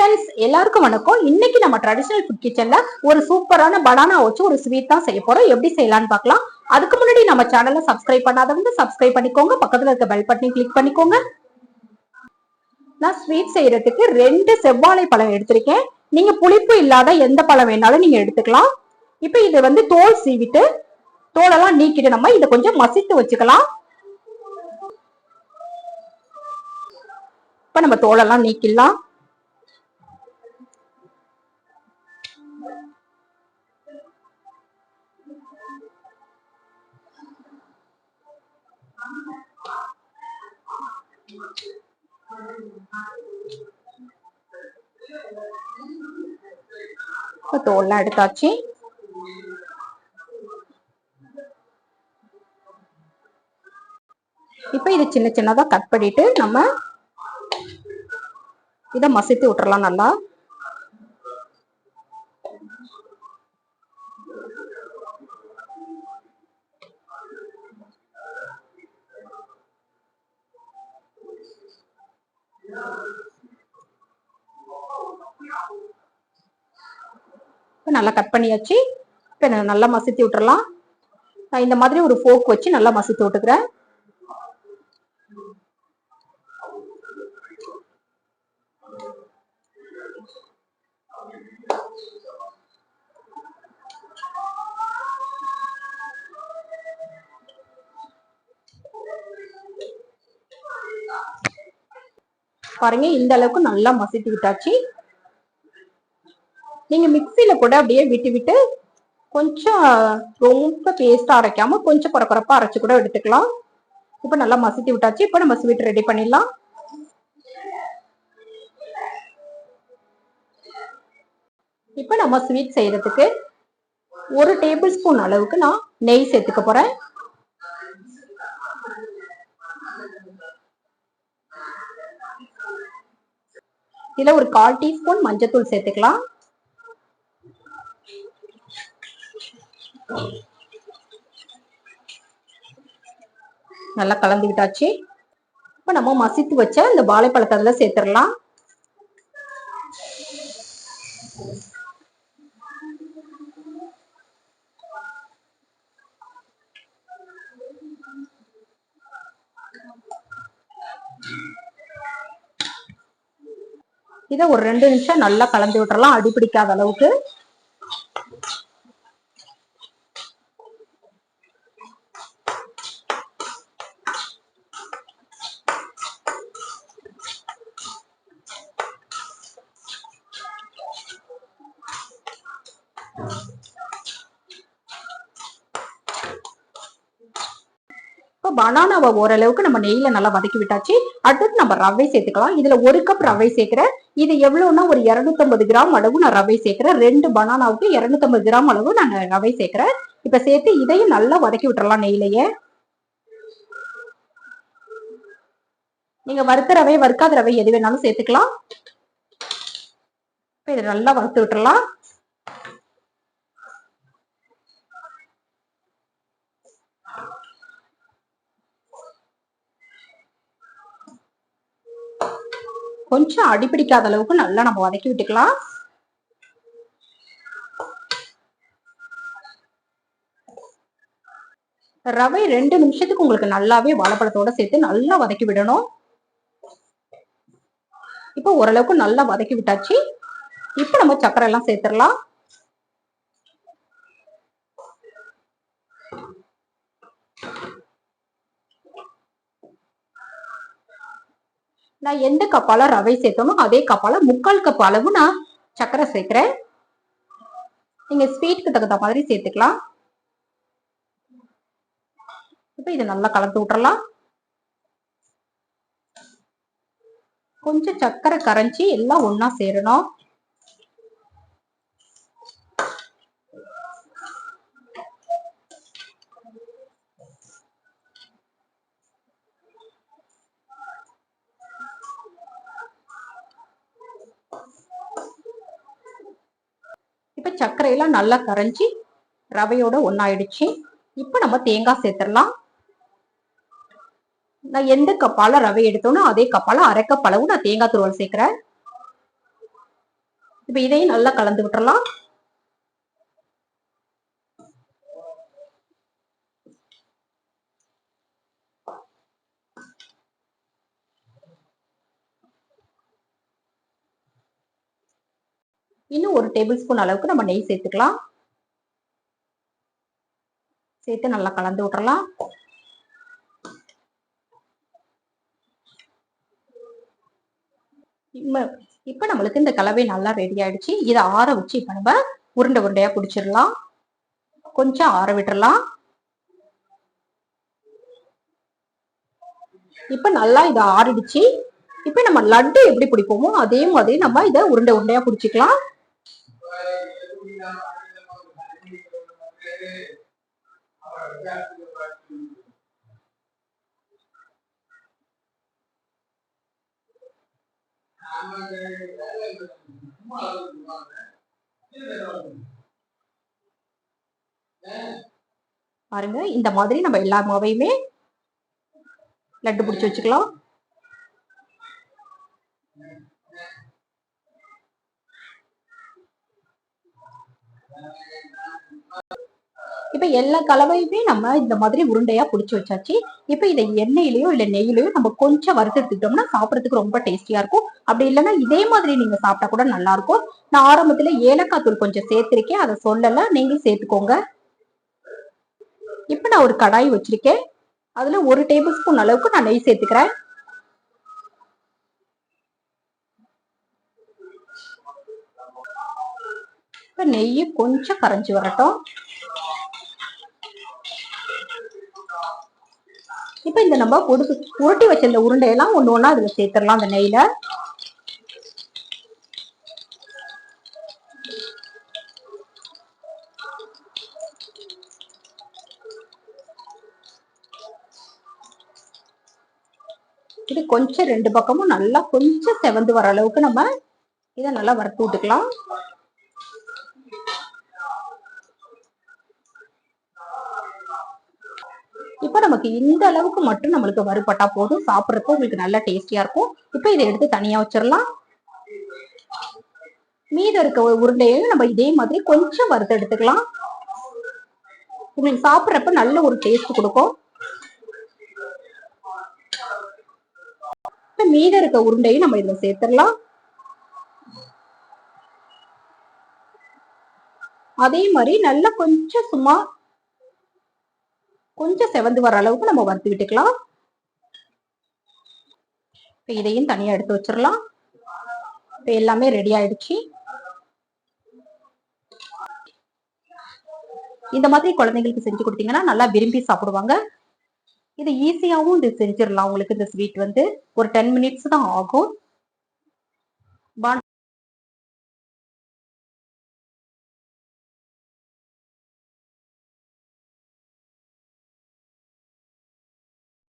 Friends, எல்லாருக்கும் வணக்கம். இன்னைக்கு நம்ம ட்ரெடிஷனல் ஃபுட் கிச்சன்ல ஒரு சூப்பரான பனானா வச்சு ஒரு ஸ்வீட் தான் செய்ய போறோம். எப்படி செய்யலாம்னு பார்க்கலாம். அதுக்கு முன்னாடி நம்ம சேனலை சப்ஸ்கிரைப் பண்ணாதவங்க சப்ஸ்கிரைப் பண்ணிக்கோங்க. பக்கத்துல இருக்க பெல் பட்டனையும் கிளிக் பண்ணிக்கோங்க. நான் ஸ்வீட் செய்யறதுக்கு 2 செவ்வாழை பழம் எடுத்திருக்கேன். நீங்க புளிப்பு இல்லாத எந்த பழம் வேணாலும் நீங்க எடுத்துக்கலாம். இப்ப இது தோல் சீவிட்டு தோலெல்லாம் நீக்கிட்டு நம்ம இதை கொஞ்சம் மசித்து வச்சுக்கலாம். இப்ப நம்ம தோலெல்லாம் நீக்கிடலாம். தோல்லாம் எடுத்தாச்சு. இப்ப இது சின்ன சின்னதா கட் பண்ணிட்டு நம்ம இத மசித்து விட்டுறலாம். நல்லா நல்லா கட் பண்ணியாச்சு. இப்ப நல்லா மசித்து விட்டுறலாம். நான் இந்த மாதிரி ஒரு ஃபோர்க் வச்சு நல்லா மசித்து விட்டுக்கிறேன். பாருங்க, இந்த அளவுக்கு நல்லா மசித்து விட்டாச்சு. நீங்க மிக்சியில கூட அப்படியே விட்டு விட்டு கொஞ்சம் ரொம்ப பேஸ்டா அரைக்காம கொஞ்சம் குறக்குறப்பா அரைச்சு கூட எடுத்துக்கலாம். இப்ப நல்லா மசித்து விட்டாச்சு. இப்ப நம்ம ஸ்வீட் ரெடி பண்ணிடலாம். இப்ப நம்ம ஸ்வீட் செய்யறதுக்கு 1 டேபிள் ஸ்பூன் அளவுக்கு நான் நெய் சேர்த்துக்க போறேன். இதுல ஒரு 1/4 டீஸ்பூன் மஞ்சத்தூள் சேர்த்துக்கலாம். நல்லா கலந்து விட்டாச்சு. இப்ப நம்ம மசித்து வச்ச இந்த வாழைப்பழத்தை அதுல சேர்த்துடலாம். இதை ஒரு 2 நிமிஷம் நல்லா கலந்து விட்டுறலாம், அடி பிடிக்காத அளவுக்கு. இப்போ பனானாவை ஓரளவுக்கு நம்ம நெய்ல நல்லா வதக்கி விட்டாச்சு. அடுத்து நம்ம ரவை சேர்த்துக்கலாம். இதுல 1 கப் ரவை சேர்க்கிறேன். இது எவ்வளவுன்னா ஒரு 250 கிராம் அளவு நான் ரவை சேர்க்கிறேன். 2 பனானாவுக்கு 250 கிராம் அளவு நான் ரவை சேர்க்கிறேன். இப்ப சேர்த்து இதையும் நல்லா வதக்கி விட்டுறலாம் நெய்லயே. நீங்க வறுத்த ரவை வறுக்காத ரவை எது வேணாலும் சேர்த்துக்கலாம். இப்ப இதை நல்லா வறுத்து விட்டுறலாம். கொஞ்சம் அடிப்பிடிக்காத அளவுக்கு நல்லா நம்ம வதக்கி விட்டுக்கலாம். ரவை 2 நிமிஷத்துக்கு உங்களுக்கு நல்லாவே வாழைப்பழத்தோட சேர்த்து நல்லா வதக்கி விடணும். இப்போ ஓரளவுக்கு நல்லா வதக்கி விட்டாச்சு. இப்போ நம்ம சர்க்கரை எல்லாம் சேர்த்துடலாம். நான் எந்த கப்பால ரவை சேர்த்தோமோ அதே கப்பால 3/4 கப் அளவு நான் சர்க்கரை சேர்க்கிறேன். நீங்க ஸ்வீட்டுக்கு தகுந்த மாதிரி சேர்த்துக்கலாம். இப்ப இதை நல்லா கலந்து விட்டுறலாம். கொஞ்சம் சர்க்கரை கரைஞ்சி எல்லாம் ஒன்னா சேரணும். இப்ப சர்க்கரையெல்லாம் நல்லா கரைஞ்சி ரவையோட ஒன்னாயிடுச்சு. இப்ப நம்ம தேங்காய் சேர்த்துடலாம். நான் எந்த கப்பால ரவை எடுத்தோனோ அதே கப்பால 1/2 கப் அளவு நான் தேங்காய் துருவல் சேர்க்கிறேன். இப்ப இதையும் நல்லா கலந்து விட்டுறலாம். இன்னும் 1 டேபிள் ஸ்பூன் அளவுக்கு நம்ம நெய் சேர்த்துக்கலாம். சேர்த்து நல்லா கலந்து விட்டுறலாம். இப்ப நம்மளுக்கு இந்த கலவை நல்லா ரெடி ஆயிடுச்சு. இதை ஆற வச்சு இப்ப நம்ம உருண்டை உருண்டையா பிடிச்சிடலாம். கொஞ்சம் ஆற விட்டுறலாம். இப்ப நல்லா இதை ஆறிடுச்சு. இப்ப நம்ம லட்டு எப்படி பிடிப்போமோ அதே மாதிரி நம்ம இதை உருண்டை உருண்டையா பிடிச்சிக்கலாம். பாருங்க, இந்த மாதிரி நம்ம எல்லா மாவையுமே லட்டு பிடிச்சு வச்சுக்கலாம். இப்ப எல்லா கலவையுமே நம்ம இந்த மாதிரி உருண்டையா புடிச்சு வச்சாச்சு. இப்ப இதை எண்ணெயிலயோ இல்ல நெய்யிலயோ நம்ம கொஞ்சம் வறுத்துட்டோம்னா சாப்பிடறதுக்கு ரொம்ப டேஸ்டியா இருக்கும். அப்படி இல்லைன்னா இதே மாதிரி நீங்க சாப்பிட்டா கூட நல்லா இருக்கும். நான் ஆரம்பத்துல ஏலக்காய் தூள் கொஞ்சம் சேர்த்திருக்கேன், அதை சொல்லல, நீங்களும் சேர்த்துக்கோங்க. இப்ப நான் ஒரு கடாய் வச்சிருக்கேன். அதுல 1 டேபிள் ஸ்பூன் அளவுக்கு நான் நெய் சேர்த்துக்கிறேன். இப்ப நெய் கொஞ்சம் கரைஞ்சி வரட்டும். இப்ப இந்த நம்ம உருட்டி வச்சிருந்த உருண்டையெல்லாம் ஒண்ணு ஒண்ணா அதுல சேர்த்துடலாம். அந்த நெய்ல இது கொஞ்சம் 2 பக்கமும் நல்லா கொஞ்சம் செவந்து வர அளவுக்கு நம்ம இதை நல்லா வறுத்து விட்டுக்கலாம். இப்ப நமக்கு இந்த அளவுக்கு மட்டும் நம்மளுக்கு வறுபட்டா போதும். சாப்பிட்றப்போ உங்களுக்கு நல்லா டேஸ்டியா இருக்கும். இப்ப இதை எடுத்து தனியா வச்சிடலாம். மீதம் இருக்க உருண்டையையும் நம்ம இதே மாதிரி கொஞ்சம் வறுத்து எடுத்துக்கலாம். உங்களுக்கு சாப்பிட்றப்ப நல்ல ஒரு டேஸ்ட் கொடுக்கும். மீதம் இருக்க உருண்டையும் நம்ம இதுல சேர்த்துடலாம். அதே மாதிரி நல்லா கொஞ்சம் சும்மா கொஞ்சம் செவந்து வர அளவுக்கு நம்ம வறுத்து விட்டுக்கலாம். இப்ப இதையும் தனியா எடுத்து வச்சிடலாம். இப்ப எல்லாமே ரெடி ஆயிடுச்சு. இந்த மாதிரி குழந்தைங்களுக்கு செஞ்சு கொடுத்தீங்கன்னா நல்லா விரும்பி சாப்பிடுவாங்க. இது ஈஸியாவும் இது செஞ்சிடலாம். உங்களுக்கு இந்த ஸ்வீட் வந்து ஒரு 10 மினிட்ஸ் தான் ஆகும்.